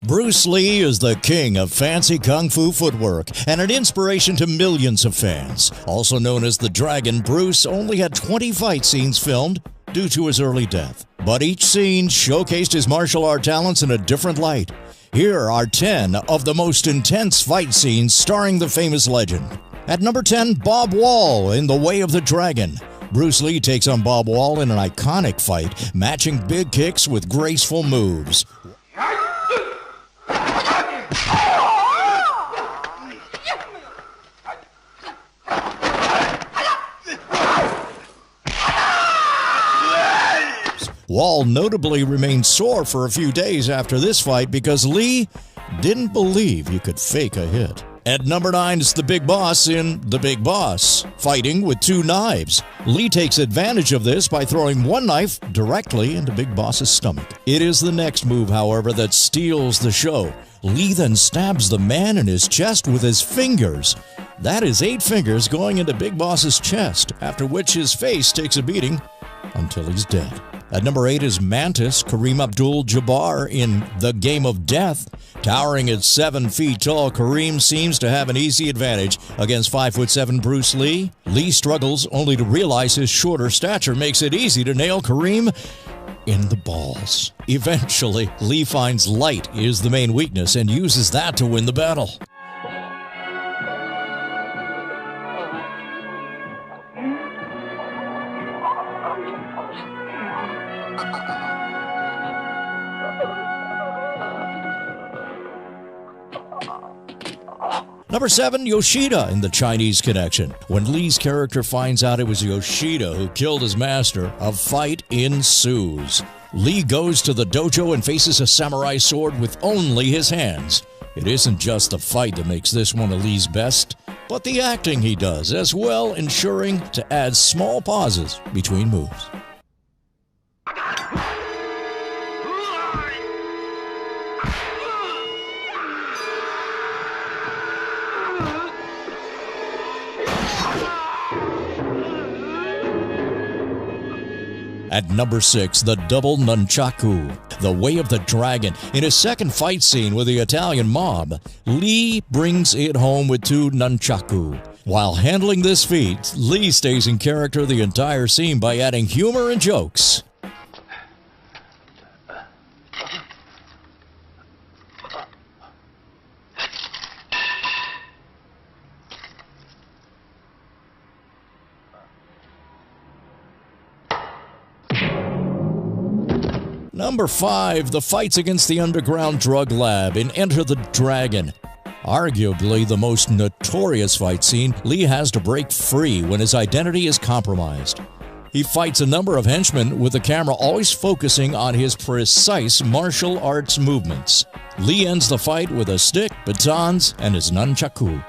Bruce Lee is the king of fancy kung fu footwork and an inspiration to millions of fans. Also known as the Dragon, Bruce only had 20 fight scenes filmed due to his early death. But each scene showcased his martial art talents in a different light. Here are 10 of the most intense fight scenes starring the famous legend. At number 10, Bob Wall in The Way of the Dragon. Bruce Lee takes on Bob Wall in an iconic fight, matching big kicks with graceful moves. Wall notably remained sore for a few days after this fight because Lee didn't believe you could fake a hit. At number 9 is the Big Boss in The Big Boss, fighting with 2 knives. Lee takes advantage of this by throwing one knife directly into Big Boss's stomach. It is the next move, however, that steals the show. Lee then stabs the man in his chest with his fingers. That is 8 fingers going into Big Boss's chest, after which his face takes a beating until he's dead. At number 8 is Mantis, Kareem Abdul-Jabbar in The Game of Death. Towering at 7 feet tall, Kareem seems to have an easy advantage against 5'7" Bruce Lee. Lee struggles only to realize his shorter stature makes it easy to nail Kareem in the balls. Eventually, Lee finds light is the main weakness and uses that to win the battle. Number 7, Yoshida in The Chinese Connection. When Lee's character finds out it was Yoshida who killed his master, a fight ensues. Lee goes to the dojo and faces a samurai sword with only his hands. It isn't just the fight that makes this one of Lee's best, but the acting he does as well, ensuring to add small pauses between moves. At number 6, the double nunchaku, The Way of the Dragon. In his second fight scene with the Italian mob, Lee brings it home with 2 nunchaku. While handling this feat, Lee stays in character the entire scene by adding humor and jokes. Number 5, the fights against the underground drug lab in Enter the Dragon. Arguably the most notorious fight scene, Lee has to break free when his identity is compromised. He fights a number of henchmen with the camera always focusing on his precise martial arts movements. Lee ends the fight with a stick, batons, and his nunchaku.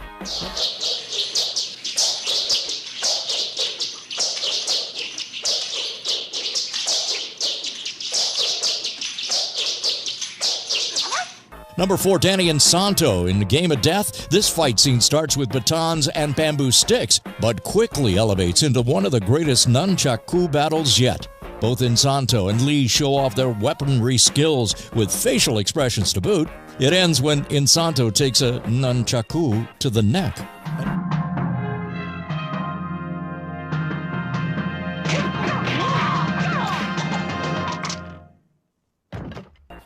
Number 4, Danny and Santo in The Game of Death. This fight scene starts with batons and bamboo sticks, but quickly elevates into one of the greatest nunchaku battles yet. Both Insanto and Lee show off their weaponry skills with facial expressions to boot. It ends when Insanto takes a nunchaku to the neck.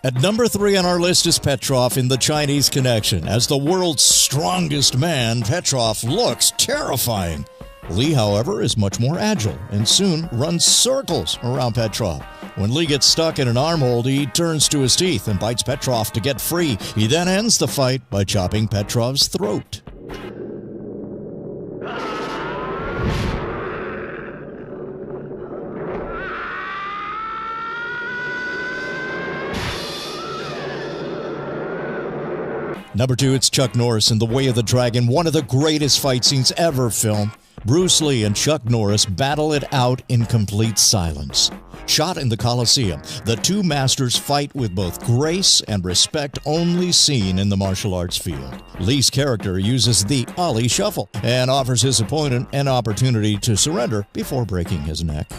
At number 3 on our list is Petrov in The Chinese Connection. As the world's strongest man, Petrov looks terrifying. Lee, however, is much more agile and soon runs circles around Petrov. When Lee gets stuck in an armhold, he turns to his teeth and bites Petrov to get free. He then ends the fight by chopping Petrov's throat. Number 2, it's Chuck Norris in The Way of the Dragon, one of the greatest fight scenes ever filmed. Bruce Lee and Chuck Norris battle it out in complete silence. Shot in the Coliseum, the 2 masters fight with both grace and respect only seen in the martial arts field. Lee's character uses the Ali Shuffle and offers his opponent an opportunity to surrender before breaking his neck.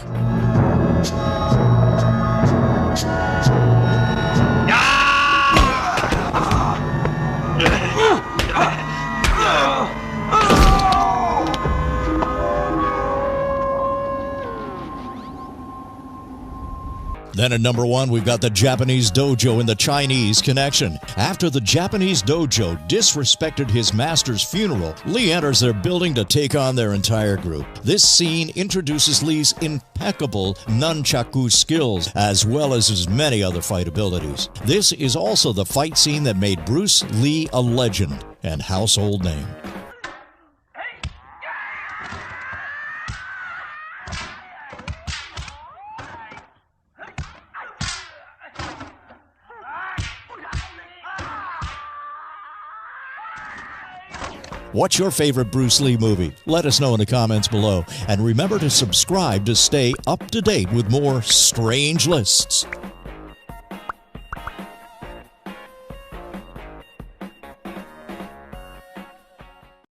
Then at number 1, we've got the Japanese dojo and the Chinese connection. After the Japanese dojo disrespected his master's funeral, Lee enters their building to take on their entire group. This scene introduces Lee's impeccable nunchaku skills, as well as his many other fight abilities. This is also the fight scene that made Bruce Lee a legend and household name. What's your favorite Bruce Lee movie? Let us know in the comments below. And remember to subscribe to stay up to date with more strange lists.